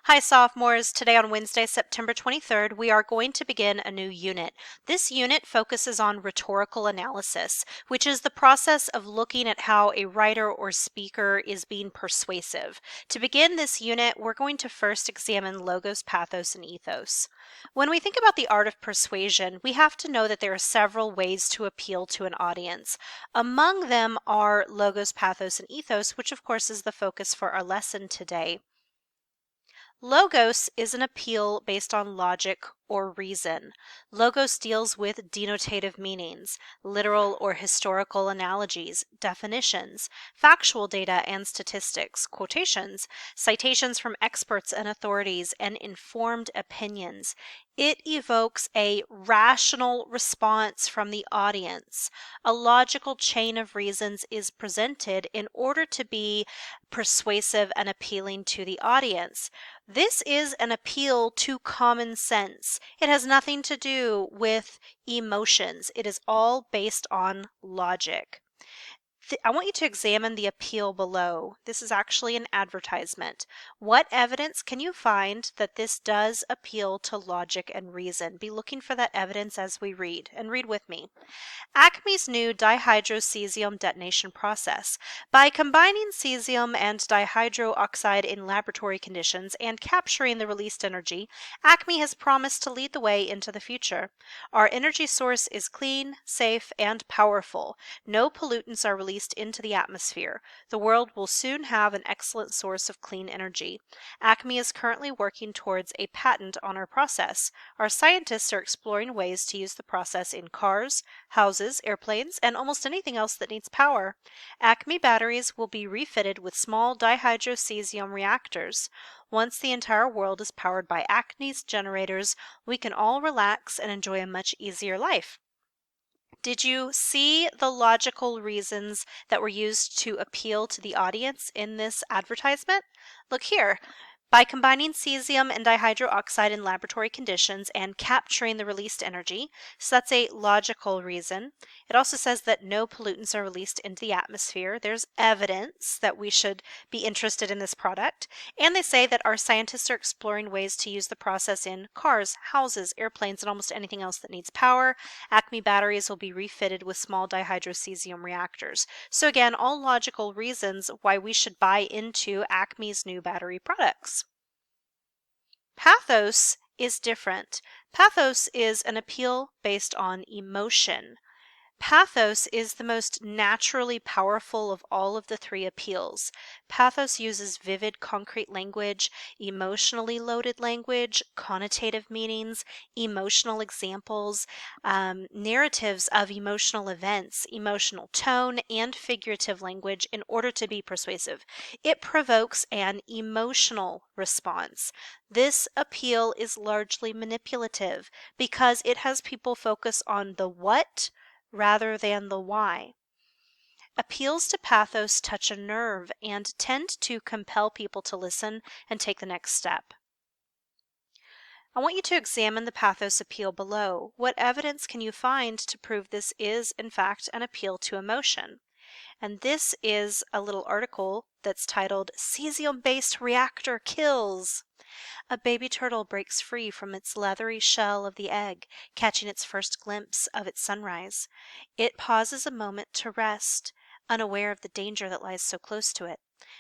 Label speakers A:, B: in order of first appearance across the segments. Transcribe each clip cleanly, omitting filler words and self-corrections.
A: Hi, sophomores. Today on Wednesday, September 23rd, we are going to begin a new unit. This unit focuses on rhetorical analysis, which is the process of looking at how a writer or speaker is being persuasive. To begin this unit, we're going to first examine logos, pathos, and ethos. When we think about the art of persuasion, we have to know that there are several ways to appeal to an audience. Among them are logos, pathos, and ethos, which of course is the focus for our lesson today. Logos is an appeal based on logic or reason. Logos deals with denotative meanings, literal or historical analogies, definitions, factual data and statistics, quotations, citations from experts and authorities, and informed opinions. It evokes a rational response from the audience. A logical chain of reasons is presented in order to be persuasive and appealing to the audience. This is an appeal to common sense. It has nothing to do with emotions. It is all based on logic. I want you to examine the appeal below. This is actually an advertisement. What evidence can you find that this does appeal to logic and reason? Be looking for that evidence as we read, and read with me. Acme's new dihydrocesium detonation process. By combining cesium and dihydroxide in laboratory conditions and capturing the released energy, Acme has promised to lead the way into the future. Our energy source is clean, safe, and powerful. No pollutants are released into the atmosphere. The world will soon have an excellent source of clean energy. Acme is currently working towards a patent on our process. Our scientists are exploring ways to use the process in cars, houses, airplanes, and almost anything else that needs power. Acme batteries will be refitted with small dihydrocesium reactors. Once the entire world is powered by Acme's generators, we can all relax and enjoy a much easier life. Did you see the logical reasons that were used to appeal to the audience in this advertisement? Look here. By combining cesium and dihydroxide in laboratory conditions and capturing the released energy, so that's a logical reason. It also says that no pollutants are released into the atmosphere. There's evidence that we should be interested in this product. And they say that our scientists are exploring ways to use the process in cars, houses, airplanes, and almost anything else that needs power. Acme batteries will be refitted with small dihydrocesium reactors. So again, all logical reasons why we should buy into Acme's new battery products. Pathos is different. Pathos is an appeal based on emotion. Pathos is the most naturally powerful of all of the three appeals. Pathos uses vivid, concrete language, emotionally loaded language, connotative meanings, emotional examples, narratives of emotional events, emotional tone, and figurative language in order to be persuasive. It provokes an emotional response. This appeal is largely manipulative because it has people focus on the what rather than the why. Appeals to pathos touch a nerve and tend to compel people to listen and take the next step. I want you to examine the pathos appeal below. What evidence can you find to prove this is, in fact, an appeal to emotion? And this is a little article that's titled, Cesium-Based Reactor Kills. A baby turtle breaks free from its leathery shell of the egg, catching its first glimpse of its sunrise. It pauses a moment to rest, unaware of the danger that lies so close to it.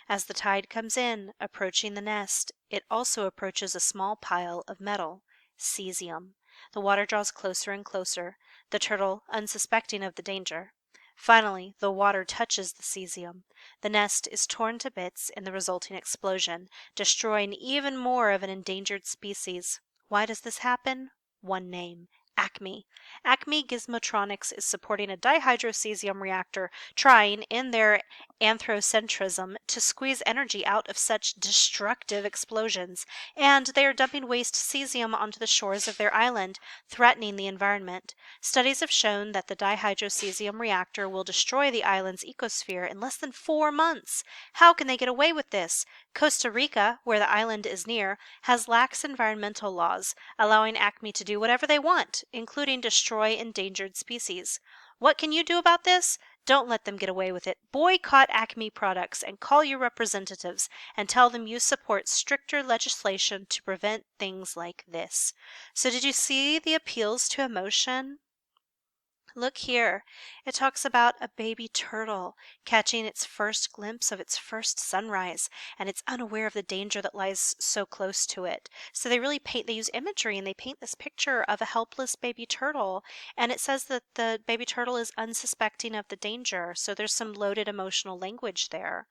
A: As the tide comes in, approaching the nest, it also approaches a small pile of metal, cesium. The water draws closer and closer, the turtle unsuspecting of the danger. Finally, the water touches the cesium. The nest is torn to bits in the resulting explosion, destroying even more of an endangered species. Why does this happen? One name. Acme. Acme Gizmotronics is supporting a dihydrocesium reactor, trying, in their anthrocentrism, to squeeze energy out of such destructive explosions, and they are dumping waste cesium onto the shores of their island, threatening the environment. Studies have shown that the dihydrocesium reactor will destroy the island's ecosphere in less than 4 months. How can they get away with this? Costa Rica, where the island is near, has lax environmental laws, allowing Acme to do whatever they want, including destroy endangered species. What can you do about this? Don't let them get away with it. Boycott Acme products and call your representatives and tell them you support stricter legislation to prevent things like this. So did you see the appeals to emotion? Look here. It talks about a baby turtle catching its first glimpse of its first sunrise, and it's unaware of the danger that lies so close to it. So they use imagery and they paint this picture of a helpless baby turtle, and it says that the baby turtle is unsuspecting of the danger. So there's some loaded emotional language there.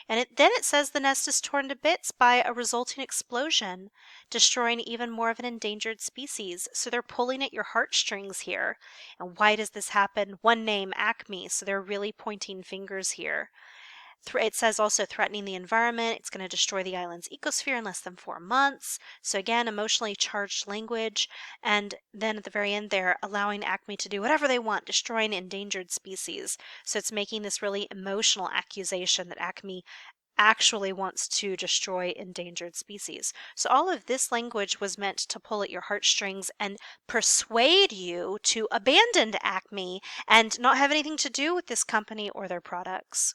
A: And then it says the nest is torn to bits by a resulting explosion, destroying even more of an endangered species. So they're pulling at your heartstrings here. And why does this happen? One name, Acme. So they're really pointing fingers here. It says also threatening the environment. It's going to destroy the island's ecosphere in less than 4 months. So again, emotionally charged language. And then at the very end there, allowing Acme to do whatever they want, destroying endangered species. So it's making this really emotional accusation that Acme actually wants to destroy endangered species. So all of this language was meant to pull at your heartstrings and persuade you to abandon Acme and not have anything to do with this company or their products.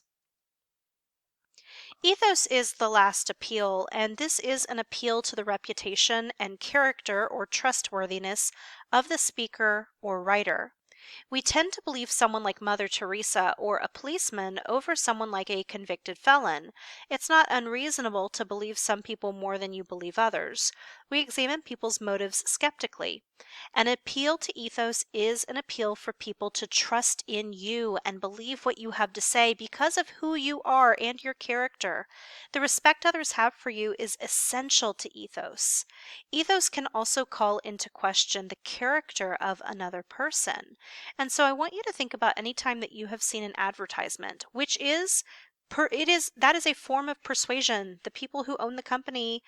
A: Ethos is the last appeal, and this is an appeal to the reputation and character or trustworthiness of the speaker or writer. We tend to believe someone like Mother Teresa or a policeman over someone like a convicted felon. It's not unreasonable to believe some people more than you believe others. We examine people's motives skeptically. An appeal to ethos is an appeal for people to trust in you and believe what you have to say because of who you are and your character. The respect others have for you is essential to ethos. Ethos can also call into question the character of another person. And so I want you to think about any time that you have seen an advertisement, which is that is a form of persuasion. The people who own the company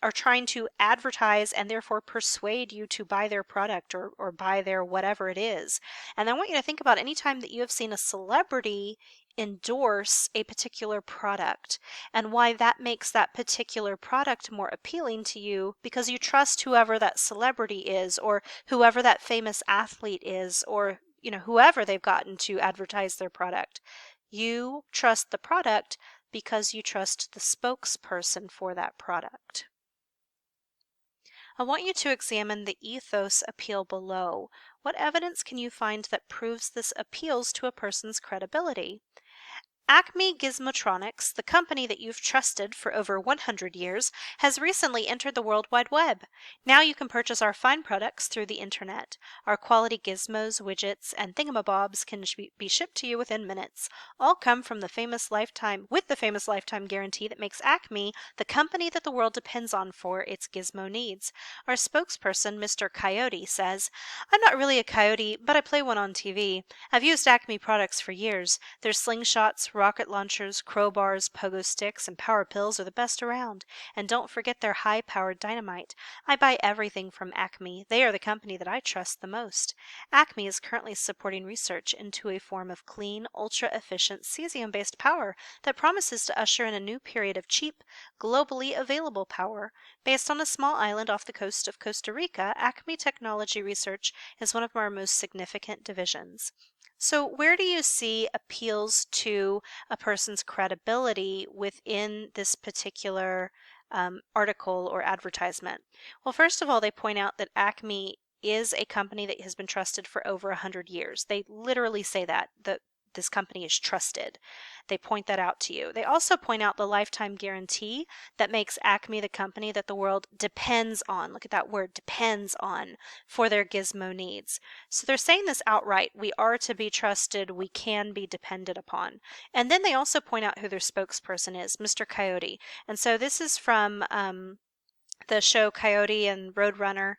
A: are trying to advertise and therefore persuade you to buy their product or buy their whatever it is. And I want you to think about any time that you have seen a celebrity endorse a particular product and why that makes that particular product more appealing to you because you trust whoever that celebrity is or whoever that famous athlete is or whoever they've gotten to advertise their product. You trust the product because you trust the spokesperson for that product. I want you to examine the ethos appeal below. What evidence can you find that proves this appeals to a person's credibility? Acme Gizmotronics, the company that you've trusted for over 100 years, has recently entered the World Wide Web. Now you can purchase our fine products through the internet. Our quality gizmos, widgets, and thingamabobs can be shipped to you within minutes. All come from the famous lifetime guarantee that makes Acme the company that the world depends on for its gizmo needs. Our spokesperson, Mr. Coyote, says, "I'm not really a coyote, but I play one on TV. I've used Acme products for years. Their slingshots, rocket launchers, crowbars, pogo sticks, and power pills are the best around. And don't forget their high-powered dynamite. I buy everything from Acme. They are the company that I trust the most." Acme is currently supporting research into a form of clean, ultra-efficient cesium-based power that promises to usher in a new period of cheap, globally available power. Based on a small island off the coast of Costa Rica, Acme Technology Research is one of our most significant divisions. So where do you see appeals to a person's credibility within this particular article or advertisement? Well, first of all, they point out that Acme is a company that has been trusted for over 100 years. They literally say that this company is trusted. They point that out to you. They also point out the lifetime guarantee that makes Acme the company that the world depends on. Look at that word, depends on, for their gizmo needs. So they're saying this outright. We are to be trusted. We can be depended upon. And then they also point out who their spokesperson is, Mr. Coyote. And so this is from the show Coyote and Roadrunner,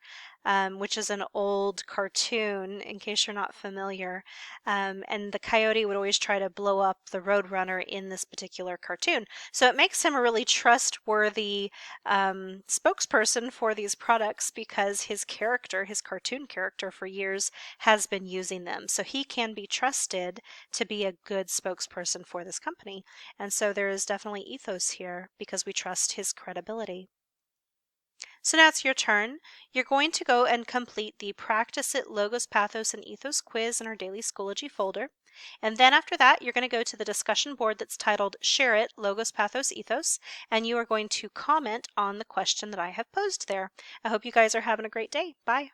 A: which is an old cartoon, in case you're not familiar. And the coyote would always try to blow up the Roadrunner in this particular cartoon. So it makes him a really trustworthy spokesperson for these products because his cartoon character for years, has been using them. So he can be trusted to be a good spokesperson for this company. And so there is definitely ethos here because we trust his credibility. So now it's your turn. You're going to go and complete the Practice It Logos, Pathos, and Ethos quiz in our daily Schoology folder. And then after that, you're going to go to the discussion board that's titled Share It, Logos, Pathos, Ethos, and you are going to comment on the question that I have posed there. I hope you guys are having a great day. Bye.